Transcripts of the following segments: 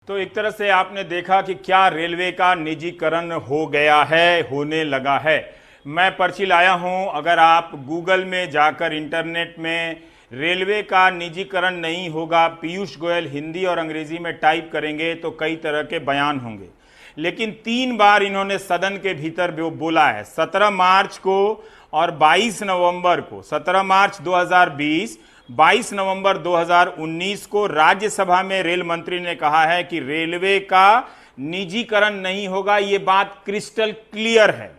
तो एक तरह से आपने देखा कि क्या रेलवे का निजीकरण हो गया है, होने लगा है। मैं पर्ची लाया हूं, अगर आप गूगल में जाकर इंटरनेट में रेलवे का निजीकरण नहीं होगा पीयूष गोयल हिंदी और अंग्रेजी में टाइप करेंगे तो कई तरह के बयान होंगे, लेकिन 3 बार इन्होंने सदन के भीतर बोला है। 17 मार्च को और 22 नवंबर को, 17 मार्च 2020, 22 नवंबर 2019 को राज्यसभा में रेल मंत्री ने कहा है कि रेलवे का निजीकरण नहीं होगा। ये बात क्रिस्टल क्लियर है।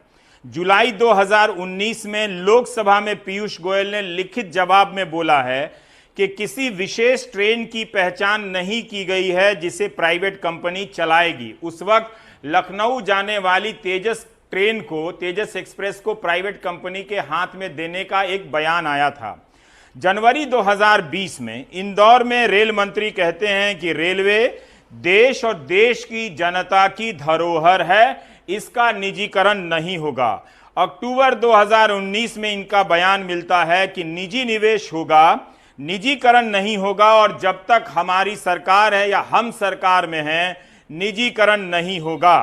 जुलाई 2019 में लोकसभा में पीयूष गोयल ने लिखित जवाब में बोला है कि किसी विशेष ट्रेन की पहचान नहीं की गई है जिसे प्राइवेट कंपनी चलाएगी। उस वक्त लखनऊ जाने वाली तेजस ट्रेन को, तेजस एक्सप्रेस को प्राइवेट कंपनी के हाथ में देने का एक बयान आया था। जनवरी 2020 में इंदौर में रेल मंत्री कहते हैं कि रेलवे देश और देश की जनता की धरोहर है, इसका निजीकरण नहीं होगा। अक्टूबर 2019 में इनका बयान मिलता है कि निजी निवेश होगा, निजीकरण नहीं होगा, और जब तक हमारी सरकार है या हम सरकार में हैं निजीकरण नहीं होगा।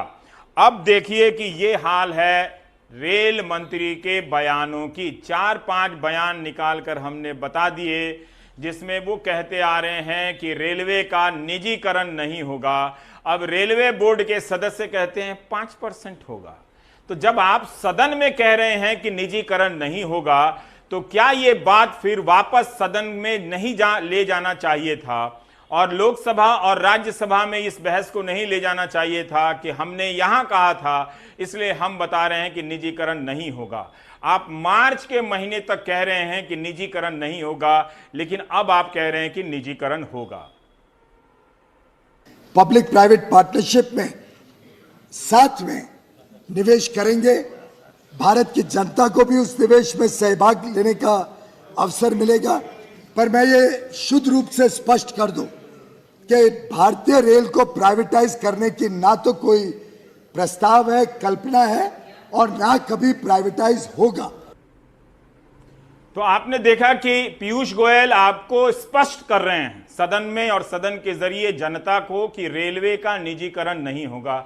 अब देखिए कि ये हाल है रेल मंत्री के बयानों की। 4-5 बयान निकालकर हमने बता दिए जिसमें वो कहते आ रहे हैं कि रेलवे का निजीकरण नहीं होगा। अब रेलवे बोर्ड के सदस्य कहते हैं 5% होगा। तो जब आप सदन में कह रहे हैं कि निजीकरण नहीं होगा, तो क्या ये बात फिर वापस सदन में नहीं ले जाना चाहिए था और लोकसभा और राज्यसभा में इस बहस को नहीं ले जाना चाहिए था कि हमने यहां कहा था इसलिए हम बता रहे हैं कि निजीकरण नहीं होगा। आप मार्च के महीने तक कह रहे हैं कि निजीकरण नहीं होगा, लेकिन अब आप कह रहे हैं कि निजीकरण होगा। पब्लिक प्राइवेट पार्टनरशिप में साथ में निवेश करेंगे। भारत की जनता को भी उस निवेश में सहभाग लेने का अवसर मिलेगा। पर मैं ये शुद्ध रूप से स्पष्ट कर दूं कि भारतीय रेल को प्राइवेटाइज करने की ना तो कोई प्रस्ताव है, कल्पना है, और ना कभी प्राइवेटाइज होगा। तो आपने देखा कि पीयूष गोयल आपको स्पष्ट कर रहे हैं सदन में और सदन के जरिए जनता को कि रेलवे का निजीकरण नहीं होगा।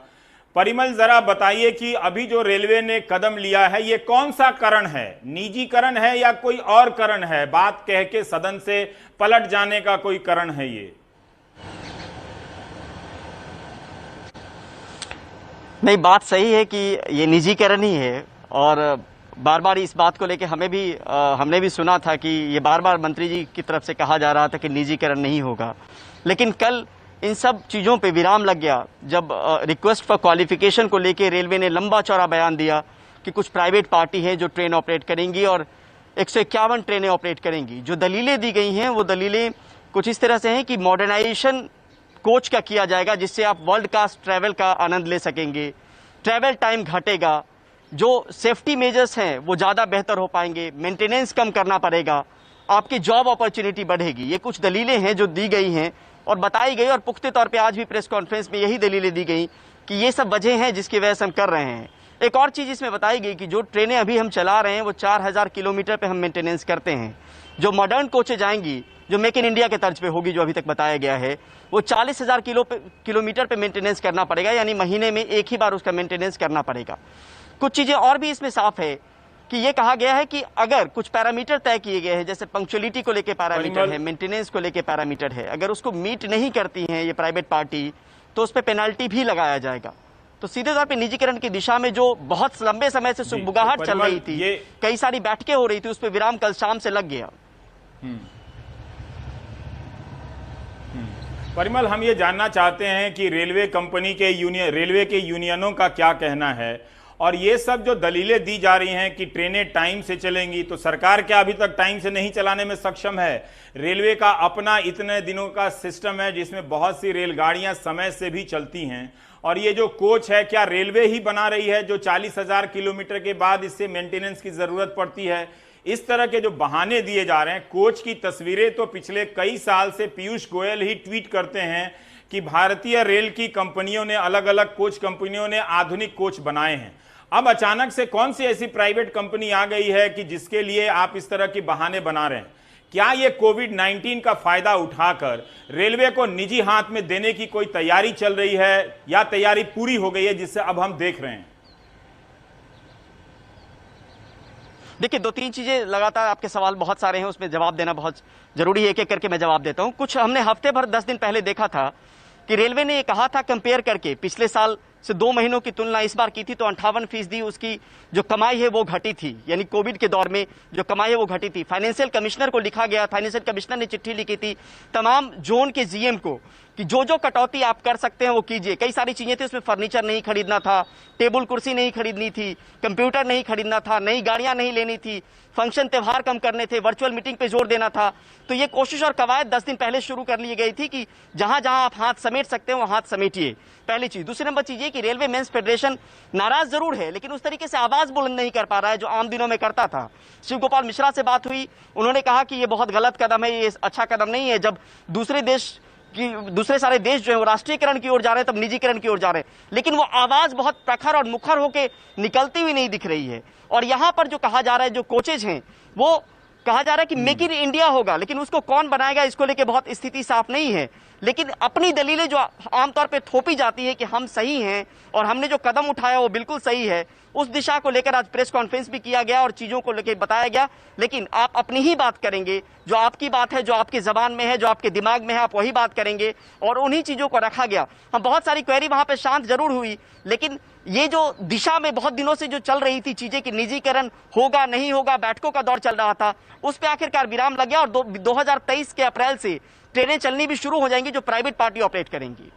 परिमल, जरा बताइए कि अभी जो रेलवे ने कदम लिया है ये कौन सा करण है? निजीकरण है या कोई और करण है? बात कह के सदन से पलट जाने का कोई करण है ये? नहीं, बात सही है कि ये निजीकरण ही है, और बार बार इस बात को लेके हमने भी सुना था कि ये बार बार मंत्री जी की तरफ से कहा जा रहा था कि निजीकरण नहीं होगा। लेकिन कल इन सब चीज़ों पे विराम लग गया जब रिक्वेस्ट फॉर क्वालिफिकेशन को लेके रेलवे ने लंबा चौड़ा बयान दिया कि कुछ प्राइवेट पार्टी है जो ट्रेन ऑपरेट करेंगी और 151 ट्रेनें ऑपरेट करेंगी। जो दलीलें दी गई हैं वो दलीलें कुछ इस तरह से हैं कि मॉडर्नाइजेशन कोच का किया जाएगा जिससे आप वर्ल्ड क्लास ट्रैवल का आनंद ले सकेंगे, ट्रैवल टाइम घटेगा, जो सेफ्टी मेजर्स हैं वो ज़्यादा बेहतर हो पाएंगे, मेंटेनेंस कम करना पड़ेगा, आपकी जॉब अपॉर्चुनिटी बढ़ेगी। ये कुछ दलीलें हैं जो दी गई हैं और बताई गई, और पुख्ते तौर पे आज भी प्रेस कॉन्फ्रेंस में यही दलीलें दी गई कि ये सब वजह हैं जिसकी वजह से हम कर रहे हैं। एक और चीज़ इसमें बताई गई कि जो ट्रेनें अभी हम चला रहे हैं वो 4000 किलोमीटर पे हम मेंटेनेंस करते हैं। जो मॉडर्न कोचेज आएंगी जो मेक इन इंडिया के तर्ज पे होगी, जो अभी तक बताया गया है, वो 40,000 किलोमीटर पे मेंटेनेंस करना पड़ेगा, यानी महीने में एक ही बार उसका मेंटेनेंस करना पड़ेगा। कुछ चीज़ें और भी इसमें साफ है कि ये कहा गया है कि अगर कुछ पैरामीटर तय किए गए हैं, जैसे पंक्चुअलिटी को लेके पैरामीटर है, मेंटेनेंस को लेके पैरामीटर है, अगर उसको मीट नहीं करती हैं ये प्राइवेट पार्टी तो उस पर पेनल्टी भी लगाया जाएगा। तो सीधे तौर पे निजीकरण की दिशा में जो बहुत लंबे समय से सुगबुगाहट चल रही थी, कई सारी बैठकें हो रही थी, उस पर विराम कल शाम से लग गया। परिमल, हम ये जानना चाहते हैं कि रेलवे के यूनियनों का क्या कहना है, और ये सब जो दलीलें दी जा रही हैं कि ट्रेनें टाइम से चलेंगी, तो सरकार क्या अभी तक टाइम से नहीं चलाने में सक्षम है? रेलवे का अपना इतने दिनों का सिस्टम है जिसमें बहुत सी रेलगाड़ियां समय से भी चलती हैं, और ये जो कोच है क्या रेलवे ही बना रही है जो 40,000 किलोमीटर के बाद इससे मेंटेनेंस की जरूरत पड़ती है? इस तरह के जो बहाने दिए जा रहे हैं। कोच की तस्वीरें तो पिछले कई साल से पीयूष गोयल ही ट्वीट करते हैं कि भारतीय रेल की कंपनियों ने, अलग अलग कोच कंपनियों ने आधुनिक कोच बनाए हैं। अब अचानक से कौन सी ऐसी प्राइवेट कंपनी आ गई है कि जिसके लिए आप इस तरह की बहाने बना रहे हैं? क्या ये कोविड-19 का फायदा उठाकर रेलवे को निजी हाथ में देने की कोई तैयारी चल रही है या तैयारी पूरी हो गई है जिससे अब हम देख रहे हैं? देखिए, दो तीन चीजें लगातार, आपके सवाल बहुत सारे हैं, उसमें जवाब देना बहुत जरूरी है। एक एक करके मैं जवाब देता हूं। कुछ हमने हफ्ते भर 10 दिन पहले देखा था कि रेलवे ने ये कहा था, कंपेयर करके पिछले साल से 2 महीनों की तुलना इस बार की थी तो 58% उसकी जो कमाई है वो घटी थी, यानी कोविड के दौर में जो कमाई है वो घटी थी। फाइनेंशियल कमिश्नर को लिखा गया, फाइनेंशियल कमिश्नर ने चिट्ठी लिखी थी तमाम जोन के जीएम को कि जो जो कटौती आप कर सकते हैं वो कीजिए। कई सारी चीजें थी, उसमें फर्नीचर नहीं खरीदना था, टेबल कुर्सी नहीं खरीदनी थी, कंप्यूटर नहीं खरीदना था, नई गाड़ियां नहीं लेनी थी, फंक्शन त्यौहार कम करने थे, वर्चुअल मीटिंग पे जोर देना था। तो ये कोशिश और कवायद 10 दिन पहले शुरू कर ली गई थी कि जहां जहां आप हाथ समेट सकते हैं वो हाथ समेटिए, पहली चीज। दूसरी नंबर चीज ये कि रेलवे मेंस फेडरेशन नाराज जरूर है, लेकिन उस तरीके से आवाज बुलंद नहीं कर पा रहा है जो आम दिनों में करता था। शिव गोपाल मिश्रा से बात हुई, उन्होंने कहा कि ये बहुत गलत कदम है, ये अच्छा कदम नहीं है। जब दूसरे सारे देश जो है वो राष्ट्रीयकरण की ओर जा रहे हैं, तब निजीकरण की ओर जा रहे हैं, लेकिन वो आवाज बहुत प्रखर और मुखर होकर निकलती हुई नहीं दिख रही है। और यहां पर जो कहा जा रहा है, जो कोचेज हैं, वो कहा जा रहा है कि मेक इन इंडिया होगा, लेकिन उसको कौन बनाएगा इसको लेके बहुत स्थिति साफ नहीं है। लेकिन अपनी दलीलें जो आमतौर पे थोपी जाती है कि हम सही हैं और हमने जो कदम उठाया वो बिल्कुल सही है, उस दिशा को लेकर आज प्रेस कॉन्फ्रेंस भी किया गया और चीजों को लेकर बताया गया। लेकिन आप अपनी ही बात करेंगे, जो आपकी बात है, जो आपकी जबान में है, जो आपके दिमाग में है, आप वही बात करेंगे और उन्हीं चीजों को रखा गया। हम बहुत सारी क्वेरी वहां पे शांत जरूर हुई, लेकिन ये जो दिशा में बहुत दिनों से जो चल रही थी चीजें कि निजीकरण होगा नहीं होगा, बैठकों का दौर चल रहा था, उस पर आखिरकार विराम लग गया और 2023 के अप्रैल से ट्रेनें चलनी भी शुरू हो जाएंगी जो प्राइवेट पार्टी ऑपरेट करेंगी।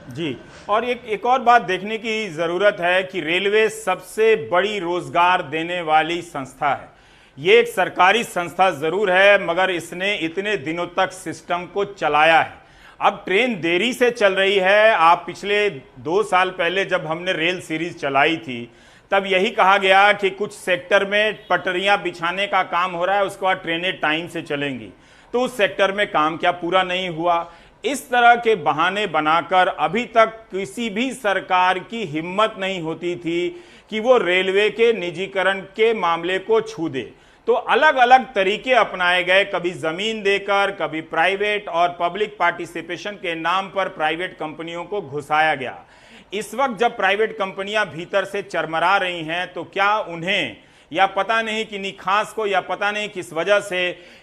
जी, और एक और बात देखने की जरूरत है कि रेलवे सबसे बड़ी रोजगार देने वाली संस्था है। ये एक सरकारी संस्था जरूर है, मगर इसने इतने दिनों तक सिस्टम को चलाया है। अब ट्रेन देरी से चल रही है। आप पिछले 2 साल पहले जब हमने रेल सीरीज चलाई थी तब यही कहा गया कि कुछ सेक्टर में पटरियां बिछाने का काम हो रहा है, उसके बाद ट्रेनें टाइम से चलेंगी। तो उस सेक्टर में काम क्या पूरा नहीं हुआ? इस तरह के बहाने बनाकर अभी तक किसी भी सरकार की हिम्मत नहीं होती थी कि वो रेलवे के निजीकरण के मामले को छू दे। तो अलग अलग तरीके अपनाए गए, कभी जमीन देकर, कभी प्राइवेट और पब्लिक पार्टिसिपेशन के नाम पर प्राइवेट कंपनियों को घुसाया गया। इस वक्त जब प्राइवेट कंपनियां भीतर से चरमरा रही हैं तो क्या उन्हें या पता नहीं किन्हीं खास को या पता नहीं किस वजह से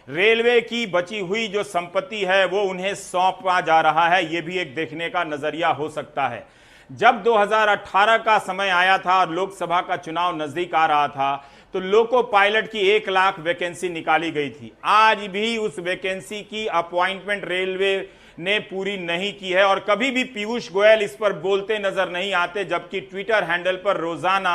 रेलवे की बची हुई जो संपत्ति है वो उन्हें सौंपा जा रहा है, ये भी एक देखने का नजरिया हो सकता है। जब 2018 का समय आया था और लोकसभा का चुनाव नजदीक आ रहा था तो लोको पायलट की 1 लाख वैकेंसी निकाली गई थी। आज भी उस वैकेंसी की अपॉइंटमेंट रेलवे ने पूरी नहीं की है और कभी भी पीयूष गोयल इस पर बोलते नजर नहीं आते, जबकि ट्विटर हैंडल पर रोजाना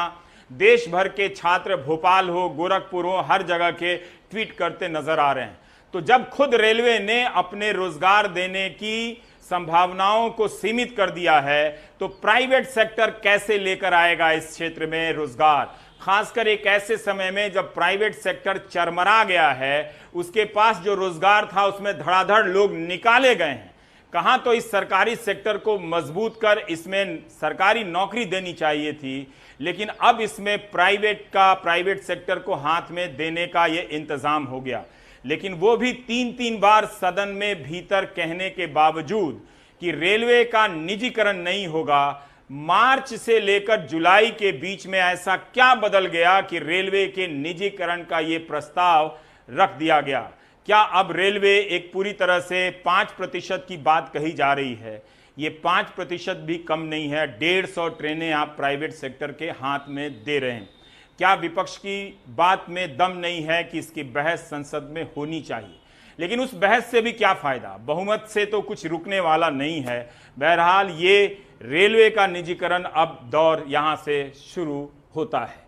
देश भर के छात्र, भोपाल हो, गोरखपुर हो, हर जगह के ट्वीट करते नजर आ रहे हैं। तो जब खुद रेलवे ने अपने रोजगार देने की संभावनाओं को सीमित कर दिया है तो प्राइवेट सेक्टर कैसे लेकर आएगा इस क्षेत्र में रोजगार, खासकर एक ऐसे समय में जब प्राइवेट सेक्टर चरमरा गया है, उसके पास जो रोजगार था उसमें धड़ाधड़ लोग निकाले गए हैं। कहां तो इस सरकारी सेक्टर को मजबूत कर इसमें सरकारी नौकरी देनी चाहिए थी, लेकिन अब इसमें प्राइवेट सेक्टर को हाथ में देने का यह इंतजाम हो गया। लेकिन वो भी 3-3 बार सदन में भीतर कहने के बावजूद कि रेलवे का निजीकरण नहीं होगा। मार्च से लेकर जुलाई के बीच में ऐसा क्या बदल गया कि रेलवे के निजीकरण का ये प्रस्ताव रख दिया गया? क्या अब रेलवे एक पूरी तरह से 5% की बात कही जा रही है, ये 5% भी कम नहीं है। 150 ट्रेनें आप प्राइवेट सेक्टर के हाथ में दे रहे हैं। क्या विपक्ष की बात में दम नहीं है कि इसकी बहस संसद में होनी चाहिए? लेकिन उस बहस से भी क्या फायदा, बहुमत से तो कुछ रुकने वाला नहीं है। बहरहाल ये रेलवे का निजीकरण अब दौर यहां से शुरू होता है।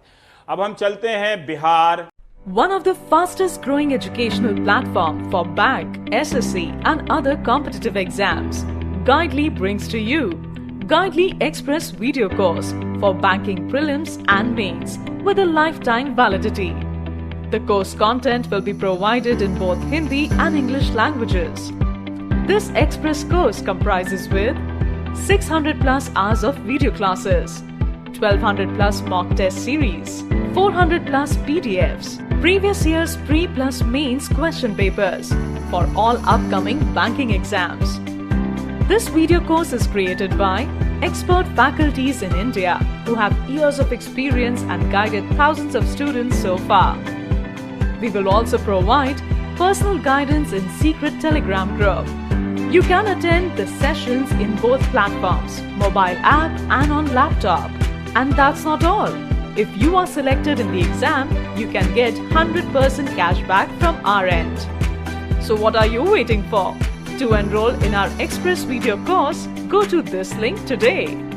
अब हम चलते हैं Bihar. One of the fastest growing educational platform for bank, SSC and other competitive exams, Guidely brings to you Guidely Express video course for banking prelims and mains with a lifetime validity. The course content will be provided in both Hindi and English languages. This express course comprises with 600 plus hours of video classes, 1200 plus mock test series, 400 plus PDFs, Previous year's pre plus mains question papers for all upcoming banking exams. This video course is created by expert faculties in India who have years of experience and guided thousands of students so far. We will also provide personal guidance in secret Telegram group. You can attend the sessions in both platforms, mobile app and on laptop. And that's not all. If you are selected in the exam, you can get 100% cashback from our end. So what are you waiting for? To enroll in our Express video course, go to this link today.